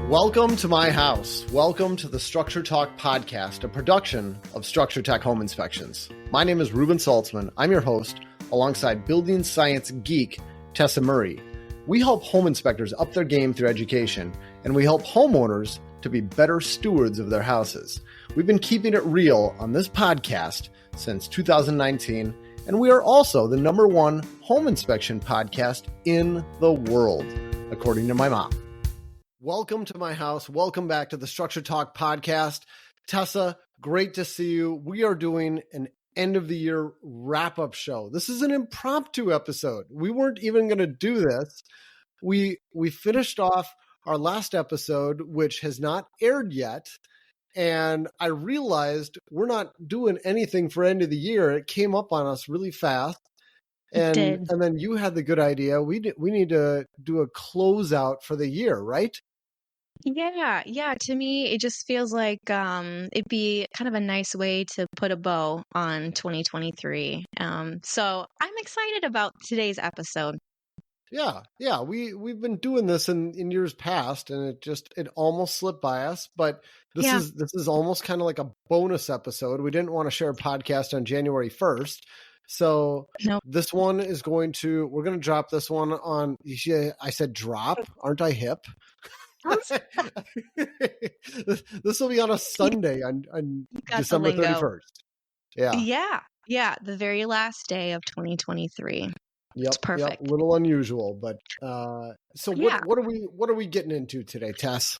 Welcome to my house. Welcome to the Structure Talk podcast, a production of Structure Tech Home Inspections. My name is Reuben Saltzman. I'm your host, alongside building science geek Tessa Murray. We help home inspectors up their game through education, and we help homeowners to be better stewards of their houses. We've been keeping it real on this podcast since 2019, and we are also the #1 home inspection podcast in the world, according to my mom. Welcome to my house. Welcome back to the Structure Talk podcast. Tessa, great to see you. We are doing an end of the year wrap-up show. This is an impromptu episode. We weren't even going to do this. We finished off our last episode, which has not aired yet. And I realized we're not doing anything for end of the year. It came up on us really fast. And then you had the good idea. We need to do a closeout for the year, right? Yeah. To me, it just feels like it'd be kind of a nice way to put a bow on 2023. So I'm excited about today's episode. Yeah. We've been doing this in years past, and it almost slipped by us. But this is almost kind of like a bonus episode. We didn't want to share a podcast on January 1st. So This one is we're going to drop this one on, I said drop, aren't I hip? This will be on a Sunday on December 31st. Yeah. The very last day of 2023. Yep, it's perfect. A little unusual, but what are we getting into today, Tess?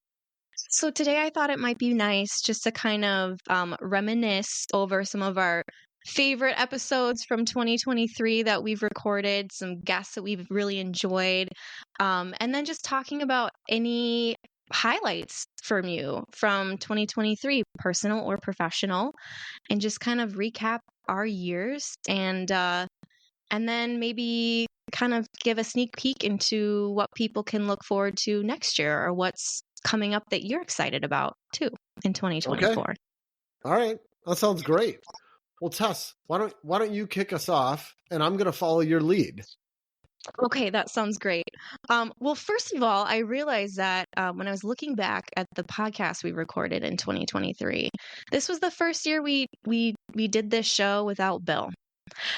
So today I thought it might be nice just to kind of reminisce over some of our favorite episodes from 2023 that we've recorded, some guests that we've really enjoyed, and then just talking about any highlights from you from 2023, personal or professional, and just kind of recap our years and then maybe kind of give a sneak peek into what people can look forward to next year or what's coming up that you're excited about too in 2024. Okay. All right. That sounds great. Well, Tess, why don't you kick us off, and I'm going to follow your lead. Okay, that sounds great. Well, first of all, I realized that when I was looking back at the podcast we recorded in 2023, this was the first year we did this show without Bill.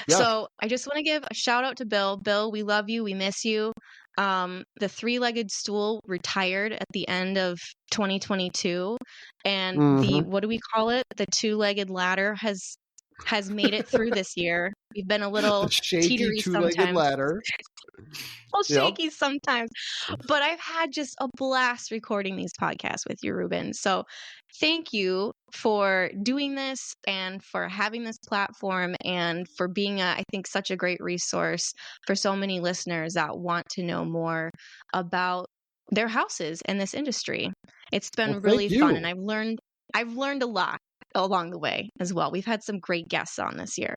Yeah. So I just want to give a shout out to Bill. Bill, we love you. We miss you. The three-legged stool retired at the end of 2022, and the what do we call it? The two-legged ladder has made it through this year. We've been a little teetery sometimes. Ladder. A little shaky sometimes. But I've had just a blast recording these podcasts with you, Reuben. So thank you for doing this and for having this platform and for being, I think, such a great resource for so many listeners that want to know more about their houses and this industry. It's been really fun, and I've learned a lot along the way as well. We've had some great guests on this year.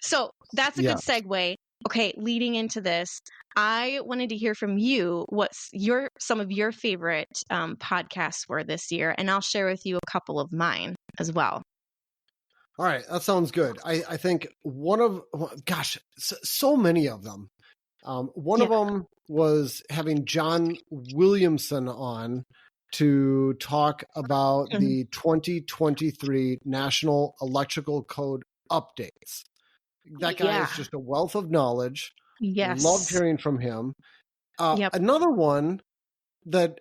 So that's a good segue. Okay, leading into this, I wanted to hear from you what some of your favorite podcasts were this year, and I'll share with you a couple of mine as well. All right, that sounds good. I think so many of them. One of them was having John Williamson on to talk about the 2023 National Electrical Code updates. That guy is just a wealth of knowledge. Yes. Loved hearing from him. Another one that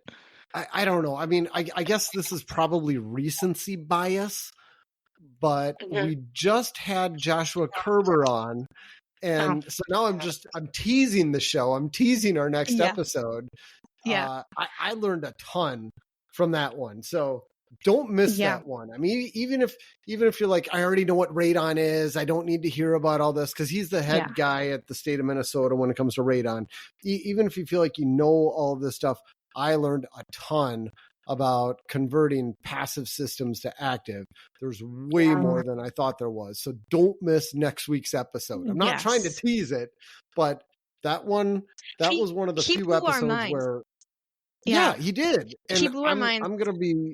I don't know. I mean, I guess this is probably recency bias, but we just had Joshua Kerber on. And so now I'm teasing the show. I'm teasing our next episode. Yeah. I learned a ton from that one. So don't miss that one. I mean, even if you're like, I already know what radon is, I don't need to hear about all this, because he's the head guy at the state of Minnesota when it comes to radon. Even if you feel like you know all of this stuff, I learned a ton about converting passive systems to active. There's way more than I thought there was. So don't miss next week's episode. I'm not trying to tease it, but that was one of the few episodes where he did. And he blew our minds. I'm going to be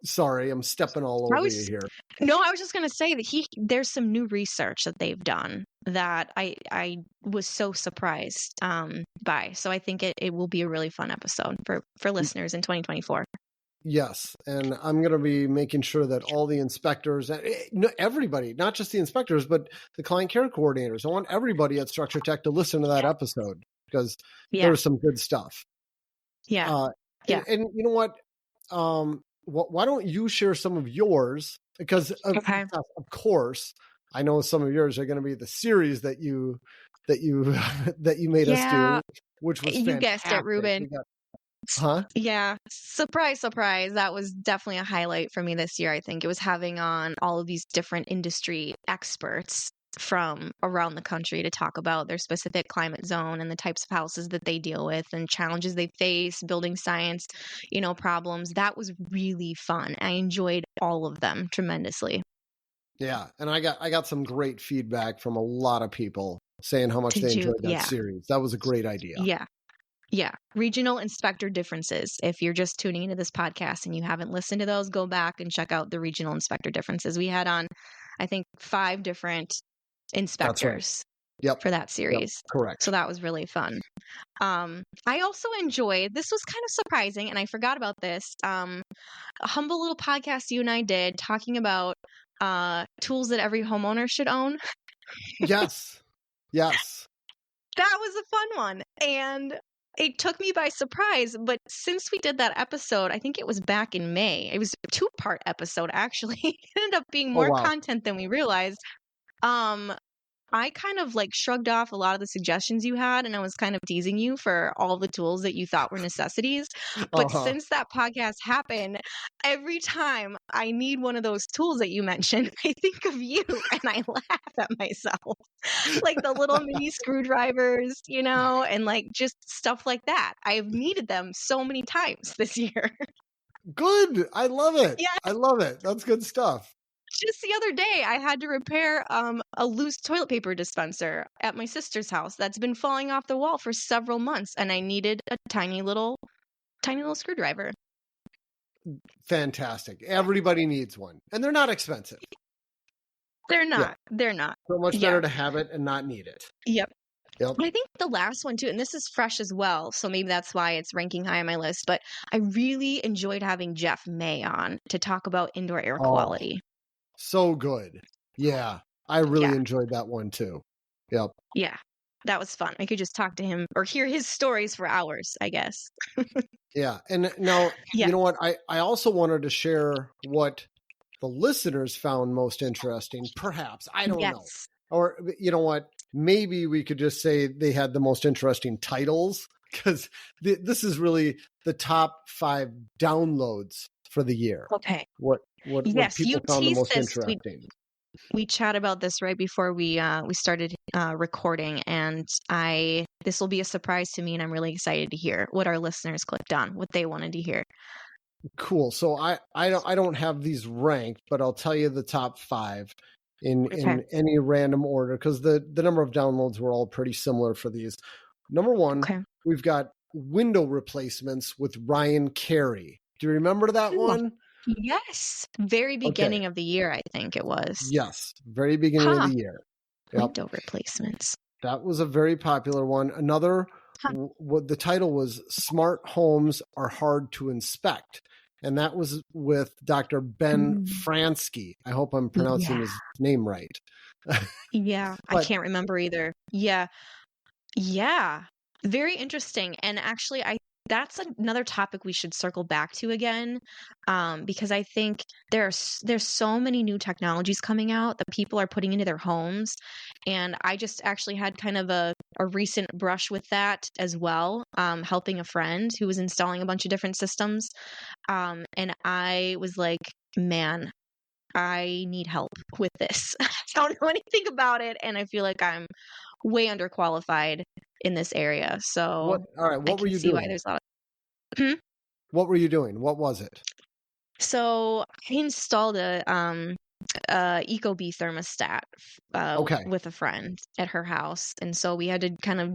sorry, I'm stepping all over you here. No, I was just going to say that there's some new research that they've done that I was so surprised by. So I think it will be a really fun episode for listeners in 2024. Yes, and I'm going to be making sure that all the inspectors, everybody, not just the inspectors, but the client care coordinators, I want everybody at Structure Tech to listen to that episode because there's some good stuff. Yeah. And you know what? Why don't you share some of yours? Because of course, I know some of yours are going to be the series that you made us do, which was fantastic. You guessed it, Reuben. Huh? Yeah. Surprise, surprise. That was definitely a highlight for me this year. I think it was having on all of these different industry experts from around the country to talk about their specific climate zone and the types of houses that they deal with and challenges they face, building science, problems. That was really fun. I enjoyed all of them tremendously. Yeah. And I got some great feedback from a lot of people saying how much they enjoyed that series. That was a great idea. Yeah. Regional inspector differences. If you're just tuning into this podcast and you haven't listened to those, go back and check out the regional inspector differences. We had on, I think, 5 different inspectors for that series. Yep. Correct. So that was really fun. I also enjoyed, this was kind of surprising, and I forgot about this, a humble little podcast you and I did talking about tools that every homeowner should own. Yes. That was a fun one. And it took me by surprise, but since we did that episode, I think it was back in May. It was a 2-part episode, actually. It ended up being more content than we realized. I kind of shrugged off a lot of the suggestions you had, and I was kind of teasing you for all the tools that you thought were necessities. But since that podcast happened, every time I need one of those tools that you mentioned, I think of you and I laugh at myself. Like the little mini screwdrivers, and just stuff like that. I've needed them so many times this year. Good. I love it. Yeah. I love it. That's good stuff. Just the other day, I had to repair a loose toilet paper dispenser at my sister's house that's been falling off the wall for several months, and I needed a tiny little screwdriver. Fantastic. Everybody needs one, and they're not expensive. They're not. Yeah. They're not. So much better to have it and not need it. Yep. I think the last one too, and this is fresh as well, so maybe that's why it's ranking high on my list, but I really enjoyed having Jeff May on to talk about indoor air quality. So good. Yeah. I really enjoyed that one too. Yep. Yeah. That was fun. I could just talk to him or hear his stories for hours, I guess. Yeah. And now, you know what? I also wanted to share what the listeners found most interesting, perhaps. I don't know. Or, you know what? Maybe we could just say they had the most interesting titles, because this is really the top 5 downloads for the year. Okay. What people found the most interesting. We chat about this right before we started recording, and this will be a surprise to me, and I'm really excited to hear what our listeners clicked on, what they wanted to hear. Cool. So I don't have these ranked, but I'll tell you the top 5 in any random order, because the number of downloads were all pretty similar for these. Number 1, we've got window replacements with Ryan Carey. Do you remember that one? Yes. Very beginning of the year, I think it was. Yes. Very beginning of the year. Window replacements. That was a very popular one. Another, what the title was, Smart Homes Are Hard to Inspect. And that was with Dr. Ben Fransky. I hope I'm pronouncing his name right. Yeah. I can't remember either. Yeah. Yeah. Very interesting. And actually, that's another topic we should circle back to again, because I think there's so many new technologies coming out that people are putting into their homes, and I just actually had kind of a recent brush with that as well, helping a friend who was installing a bunch of different systems, and I was like, man, I need help with this. I don't know anything about it, and I feel like I'm way underqualified in this area. So what were you doing? Why there's a lot of... What were you doing? What was it? So I installed a Ecobee thermostat with a friend at her house, and so we had to kind of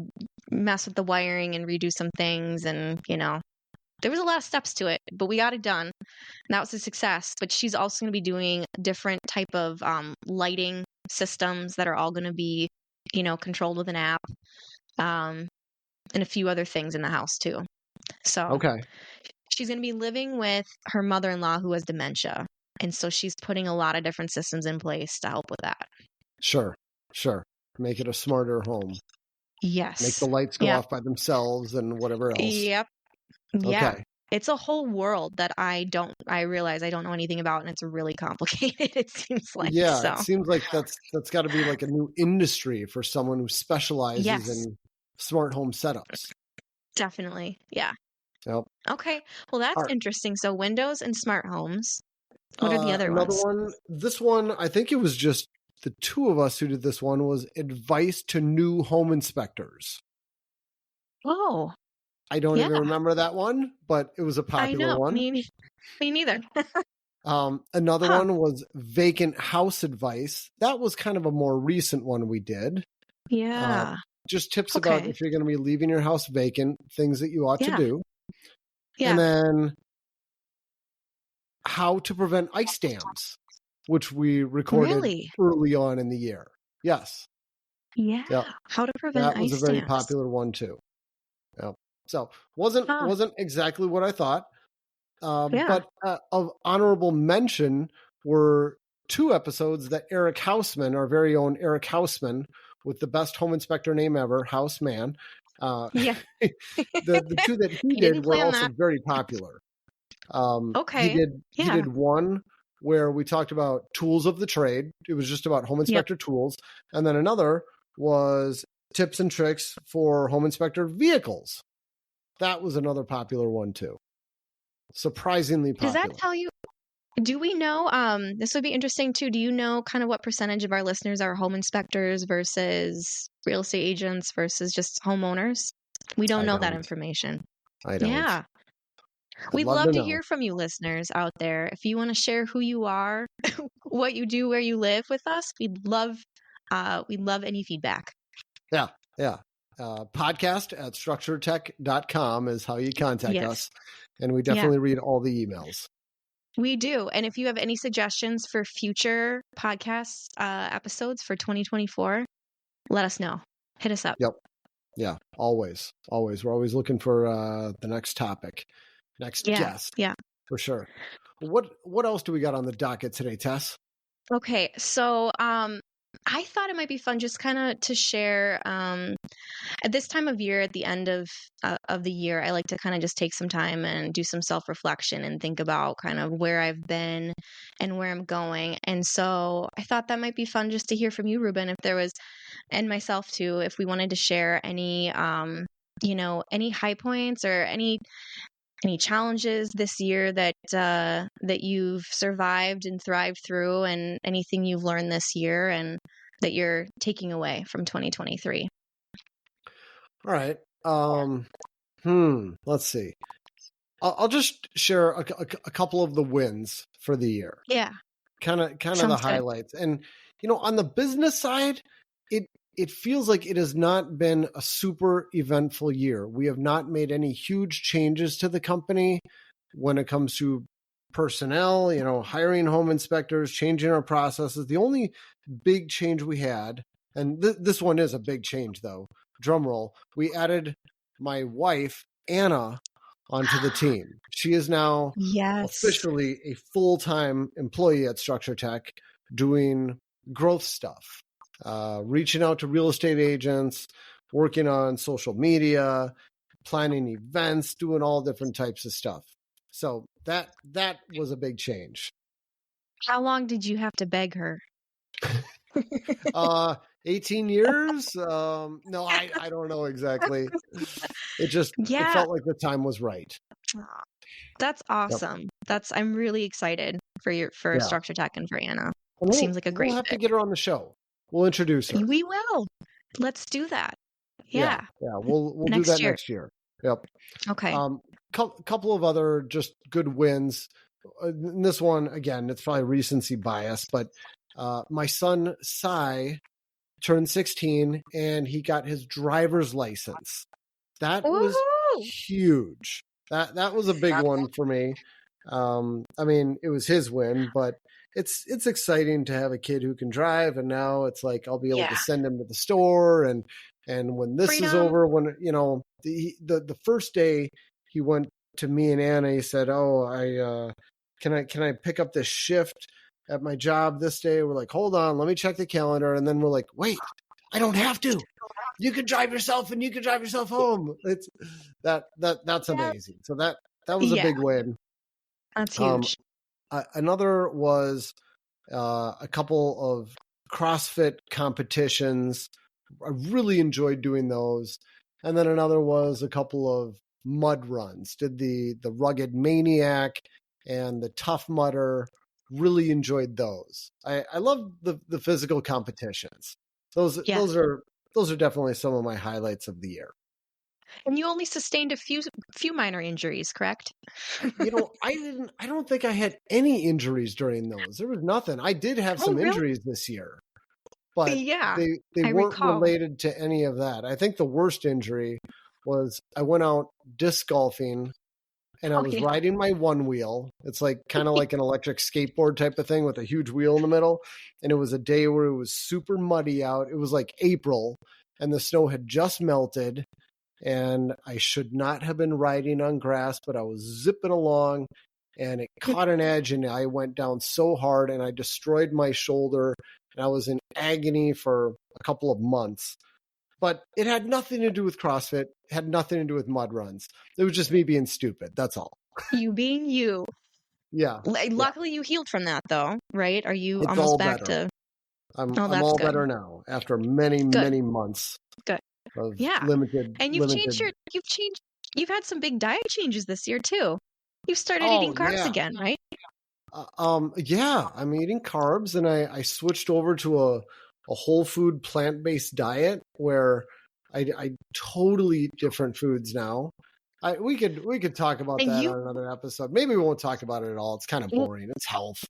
mess with the wiring and redo some things, and there was a lot of steps to it, but we got it done. And that was a success. But she's also going to be doing different type of lighting systems that are all going to be controlled with an app, and a few other things in the house too. So Okay. she's going to be living with her mother-in-law who has dementia. And so she's putting a lot of different systems in place to help with that. Sure. Make it a smarter home. Make Yes. the lights go Yep. off by themselves and whatever else. Yep. Yeah. Okay. It's a whole world that I realize I don't know anything about, and it's really complicated, it seems like. Yeah, So it seems like that's got to be like a new industry for someone who specializes yes, in smart home setups. definitely. Yeah. Yep. Okay. Well, that's All right. interesting. So Windows and smart homes. What are the other Another ones? one. This one, I think it was just the two of us who did this one, was advice to new home inspectors. Oh, I don't even yeah. remember that one, but it was a I popular know. one. Me neither. Another Huh. one was vacant house advice. That was kind of a more recent one we did. Yeah. Just tips about Okay. if you're going to be leaving your house vacant, things that you ought to Yeah. do. Yeah. And then how to prevent ice dams, which we recorded Really? early on in the year. Yes. Yeah. Yep. How to prevent That was a ice very dams. popular one too. Yep. So wasn't exactly what I thought. Yeah. But of honorable mention were two episodes that Eric Hausman, our very own Eric Hausman, with the best home inspector name ever, Houseman. Yeah. The two that he He did didn't were plan also that. very popular. Okay. He Yeah. did one where we talked about tools of the trade. It was just about home inspector tools, and then another was tips and tricks for home inspector vehicles. That was another popular one too. Surprisingly popular. Does that tell you? Do we know? This would be interesting too. Do you know kind of what percentage of our listeners are home inspectors versus real estate agents versus just homeowners? We don't know that information. I don't. Yeah. We'd love to hear from you listeners out there. If you want to share who you are, what you do, where you live with us, we'd love any feedback. Yeah. Podcast at structuretech.com is how you contact us. And we definitely read all the emails. We do. And if you have any suggestions for future podcast episodes for 2024, let us know. Hit us up. Yep. Yeah. Always. We're always looking for the next topic, next guest. Yeah. For sure. What else do we got on the docket today, Tess? Okay. So I thought it might be fun just kind of to share at this time of year, at the end of the year, I like to kind of just take some time and do some self-reflection and think about kind of where I've been and where I'm going. And so I thought that might be fun just to hear from you, Reuben, if there was, and myself too, if we wanted to share any, any high points or any challenges this year that you've survived and thrived through, and anything you've learned this year and that you're taking away from 2023. All right. Let's see. I'll just share a couple of the wins for the year. Yeah. Kind of the highlights. And, on the business side, it feels like it has not been a super eventful year. We have not made any huge changes to the company when it comes to personnel, hiring home inspectors, changing our processes. The only big change we had, and this one is a big change though, drum roll, we added my wife, Anna, onto the team. She is now officially a full-time employee at Structure Tech doing growth stuff, reaching out to real estate agents, working on social media, planning events, doing all different types of stuff. So that was a big change. How long did you have to beg her? 18 years? No, I don't know exactly. It felt like the time was right. That's awesome. Yep. I'm really excited for Structure Tech and for Anna. Seems like a great We'll have to get her on the show. We'll introduce her. We will. Let's do that. Yeah. We'll do that next year. Yep. Okay. Couple of other just good wins. This one, again, it's probably recency bias, but my son, Sai, turned 16 and he got his driver's license. That was huge. That was a big one for me. It was his win, but it's exciting to have a kid who can drive, and now it's like I'll be able to Yeah. send him to the store, and when this is Freedom. over, when the first day he went to me and Anna, he said, "Oh, I can I pick up this shift at my job this day?" We're like, "Hold on, let me check the calendar," and then we're like, "Wait, I don't have to. You can drive yourself, and you can drive yourself home." It's that's amazing. So that was a Yeah. big win. That's huge. Another was a couple of CrossFit competitions. I really enjoyed doing those. And then another was a couple of mud runs. Did the Rugged Maniac and the Tough Mudder. Really enjoyed those. I love the physical competitions. Those are definitely some of my highlights of the year. And you only sustained a few minor injuries, correct? I don't think I had any injuries during those. There was nothing. I did have some really? injuries this year, but Yeah, they I weren't recall. related to any of that. I think the worst injury was I went out disc golfing and I was yeah. riding my one wheel. It's like kind of like an electric skateboard type of thing with a huge wheel in the middle. And it was a day where it was super muddy out. It was like April and the snow had just melted. And I should not have been riding on grass, but I was zipping along and it caught an edge and I went down so hard and I destroyed my shoulder and I was in agony for a couple of months. But it had nothing to do with CrossFit, had nothing to do with mud runs. It was just me being stupid. That's all. You being you. Yeah. Luckily, you healed from that, though, right? Are you It's almost all back better. to? I'm That's all good. better now after many, Good. many months Good. of Yeah. limited. And you've had some big diet changes this year too. You've started eating carbs again, right? Yeah, I'm eating carbs and I switched over to a whole food plant-based diet where I totally eat different foods now. We could talk about And that you on another episode. Maybe we won't talk about it at all. It's kind of boring. It's health.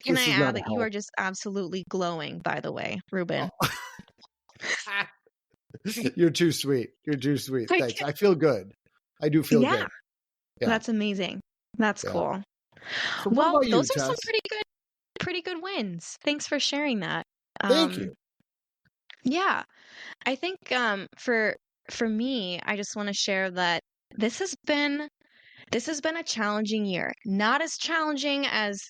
Can This I is not add that you health. are just absolutely glowing, by the way, Reuben? Oh. You're too sweet. You're too sweet. Thanks. I feel good. I do feel good. Yeah. That's amazing. That's cool. So what about you, those are Tess? some pretty good wins. Thanks for sharing that. Thank you. Yeah. I think for me, I just want to share that this has been a challenging year. Not as challenging as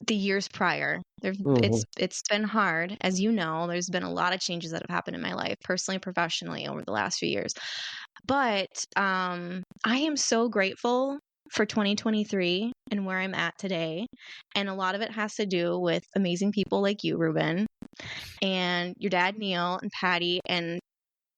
the years prior. It's been hard, as you know. There's been a lot of changes that have happened in my life, personally and professionally, over the last few years. But I am so grateful for 2023 and where I'm at today. And a lot of it has to do with amazing people like you, Reuben, and your dad, Neil, and Patty, and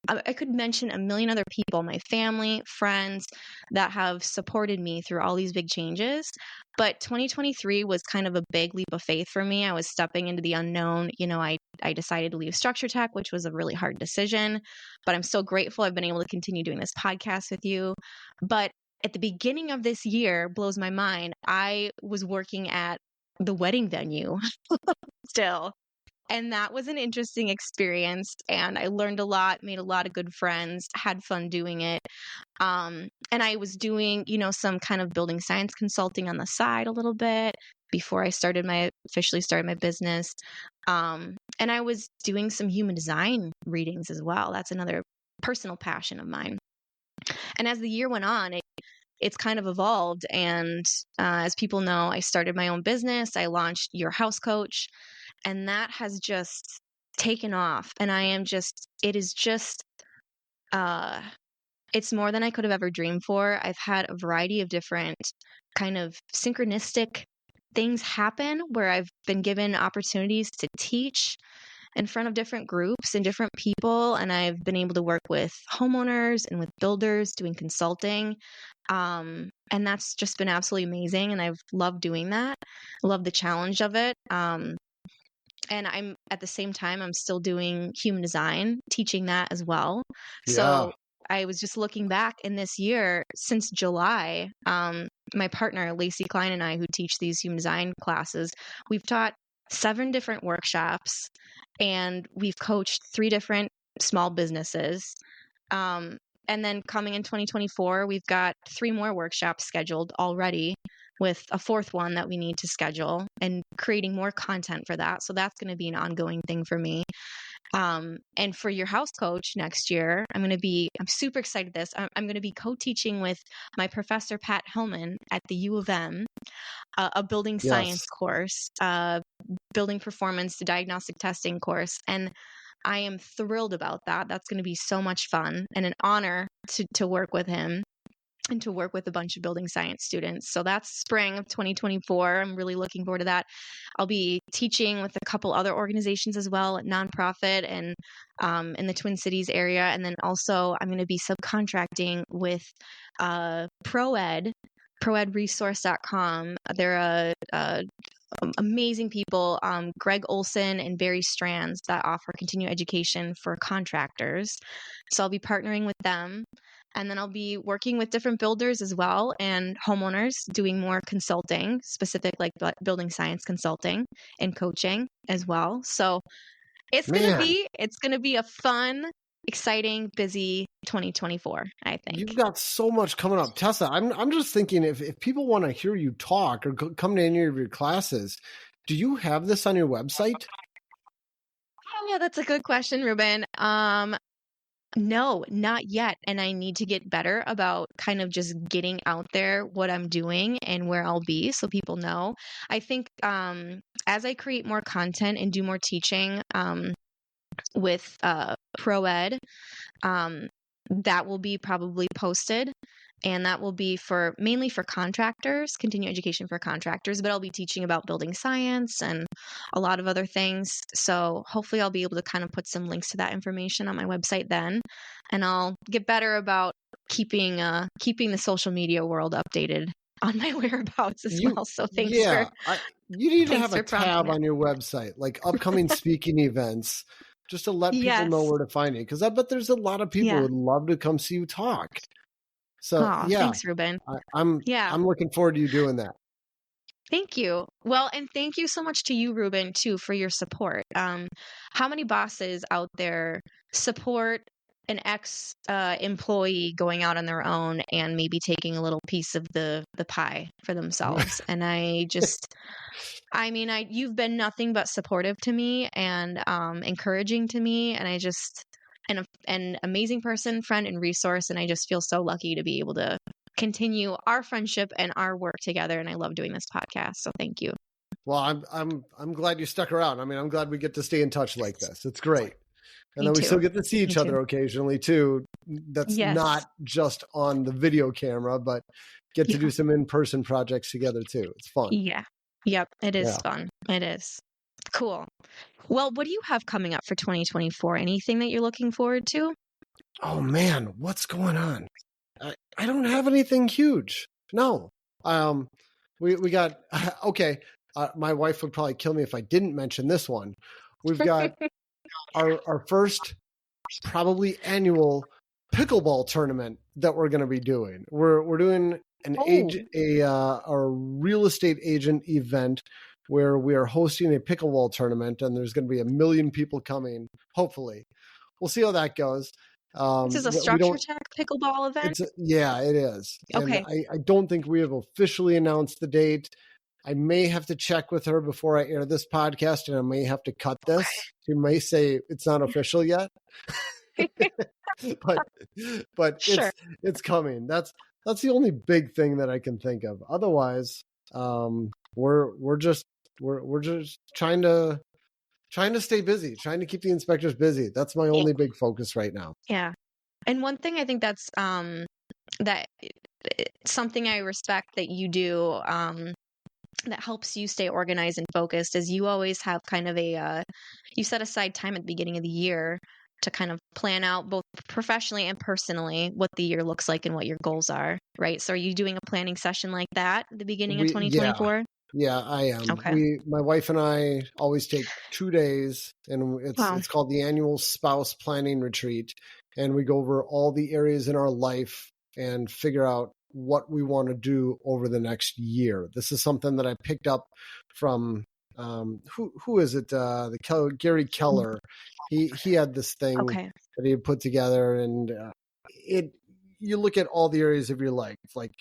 I could mention a million other people, my family, friends that have supported me through all these big changes. But 2023 was kind of a big leap of faith for me. I was stepping into the unknown. I decided to leave Structure Tech, which was a really hard decision, but I'm so grateful I've been able to continue doing this podcast with you. But at the beginning of this year, blows my mind, I was working at the wedding venue still. And that was an interesting experience. And I learned a lot, made a lot of good friends, had fun doing it. And I was doing, some kind of building science consulting on the side a little bit before I officially started my business. And I was doing some human design readings as well. That's another personal passion of mine. And as the year went on, it's kind of evolved. And as people know, I started my own business. I launched Your House Coach. And that has just taken off. And it's more than I could have ever dreamed for. I've had a variety of different kind of synchronistic things happen where I've been given opportunities to teach in front of different groups and different people. And I've been able to work with homeowners and with builders doing consulting. And that's just been absolutely amazing. And I've loved doing that. I love the challenge of it. And I'm at the same time, I'm still doing human design, teaching that as well. Yeah. So I was just looking back in this year, since July, my partner, Lacey Klein, and I, who teach these human design classes, we've taught 7 different workshops and we've coached 3 different small businesses. And then coming in 2024, we've got 3 more workshops scheduled already. with a fourth one that we need to schedule and creating more content for that. So that's going to be an ongoing thing for me. And for your house coach next year, I'm super excited this. I'm going to be co-teaching with my professor, Pat Hillman at the U of M, a building science course, building performance diagnostic testing course. And I am thrilled about that. That's going to be so much fun and an honor to work with him and to work with a bunch of building science students. So that's spring of 2024. I'm really looking forward to that. I'll be teaching with a couple other organizations as well, nonprofit and in the Twin Cities area. And then also I'm going to be subcontracting with proedresource.com. They're amazing people, Greg Olson and Barry Strands, that offer continuing education for contractors. So I'll be partnering with them. And then I'll be working with different builders as well and homeowners, doing more consulting, specific like building science consulting and coaching as well. So it's gonna be a fun, exciting, busy 2024, I think. You've got so much coming up. Tessa, I'm just thinking if people want to hear you talk or come to any of your classes, do you have this on your website? Oh, yeah, that's a good question, Reuben. No, not yet. And I need to get better about kind of just getting out there what I'm doing and where I'll be so people know. I think as I create more content and do more teaching with ProEd, that will be probably posted. And that will be mainly for contractors, continuing education for contractors, but I'll be teaching about building science and a lot of other things. So hopefully I'll be able to kind of put some links to that information on my website then. And I'll get better about keeping the social media world updated on my whereabouts as well. So thanks you need to have a tab on your website, like upcoming speaking events, just to let people know where to find you. Because I bet there's a lot of people who would love to come see you talk. So thanks, Reuben. I'm looking forward to you doing that. Thank you. Well, and thank you so much to you, Reuben, too, for your support. How many bosses out there support an ex-employee going out on their own and maybe taking a little piece of the pie for themselves? And you've been nothing but supportive to me and encouraging to me, and an amazing person, friend, and resource. And I just feel so lucky to be able to continue our friendship and our work together. And I love doing this podcast. So thank you. Well, I'm glad you stuck around. I mean, I'm glad we get to stay in touch like this. It's great. And then we still get to see each other occasionally too. That's not just on the video camera, but get to do some in-person projects together too. It's fun. Yeah. Yep. It is fun. It is. Cool. Well, what do you have coming up for 2024? Anything that you're looking forward to? Oh man, what's going on? I don't have anything huge. No. We got, okay. My wife would probably kill me if I didn't mention this one. We've got our first probably annual pickleball tournament that we're going to be doing. We're doing a real estate agent event where we are hosting a pickleball tournament, and there's going to be 1 million people coming. Hopefully, we'll see how that goes. This is a Structure Tech pickleball event? It is. Okay. And I don't think we have officially announced the date. I may have to check with her before I air this podcast, and I may have to cut this. She may say it's not official yet, but sure. It's coming. That's the only big thing that I can think of. Otherwise, we're just trying to stay busy, trying to keep the inspectors busy. That's my only big focus right now. Yeah. And one thing I think that's something I respect that you do that helps you stay organized and focused is you always have kind of you set aside time at the beginning of the year to kind of plan out both professionally and personally what the year looks like and what your goals are, right? So are you doing a planning session like that at the beginning of 2024? Yeah, I am. Okay. My wife and I always take 2 days, and it's called the annual spouse planning retreat. And we go over all the areas in our life and figure out what we want to do over the next year. This is something that I picked up from who is it? Gary Keller. He had this thing that he had put together, and you look at all the areas of your life, like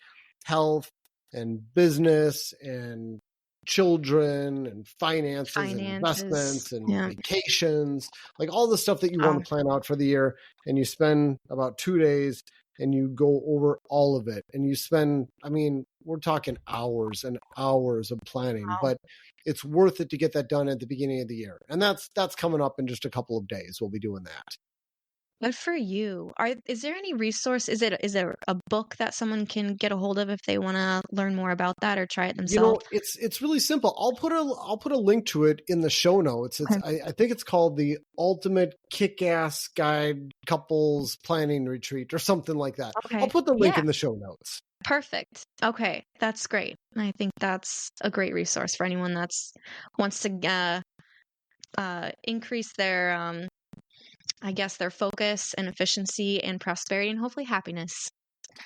health, and business and children and finances and investments and vacations, like all the stuff that you want to plan out for the year. And you spend about 2 days and you go over all of it. And you spend, I mean, we're talking hours and hours of planning, but it's worth it to get that done at the beginning of the year. And that's coming up in just a couple of days. We'll be doing that. Good for you. Is there any resource? Is there a book that someone can get a hold of if they want to learn more about that or try it themselves? It's really simple. I'll put a link to it in the show notes. I think it's called the Ultimate Kick-Ass Guide Couples Planning Retreat or something like that. Okay. I'll put the link in the show notes. Perfect. Okay, that's great. I think that's a great resource for anyone that's wants to increase their I guess their focus and efficiency and prosperity and hopefully happiness.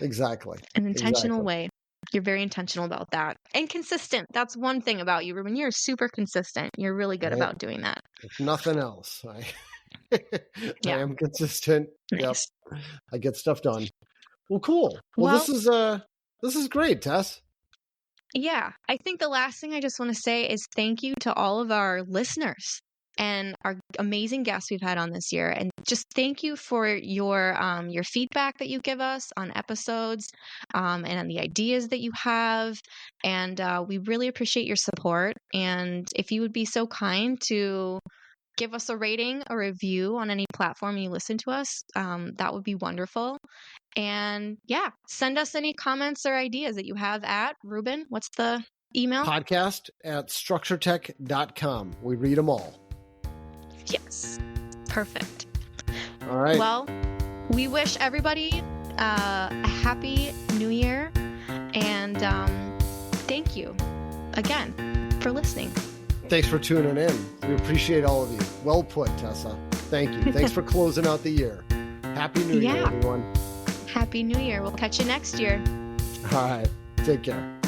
Exactly. An intentional way. You're very intentional about that. And consistent. That's one thing about you, Reuben. You're super consistent. You're really good about doing that. If nothing else. I am consistent. Nice. Yep. I get stuff done. Well, cool. Well, this is great, Tess. Yeah. I think the last thing I just want to say is thank you to all of our listeners and our amazing guests we've had on this year. And just thank you for your feedback that you give us on episodes and on the ideas that you have. And we really appreciate your support. And if you would be so kind to give us a rating or review on any platform you listen to us, that would be wonderful. And send us any comments or ideas that you have at Reuben. What's the email? podcast@structuretech.com. We read them all. Yes. Perfect. All right. Well, we wish everybody a happy new year. And thank you again for listening. Thanks for tuning in. We appreciate all of you. Well put, Tessa. Thank you. Thanks for closing out the year. Happy New Year, everyone. Happy New Year. We'll catch you next year. All right. Take care.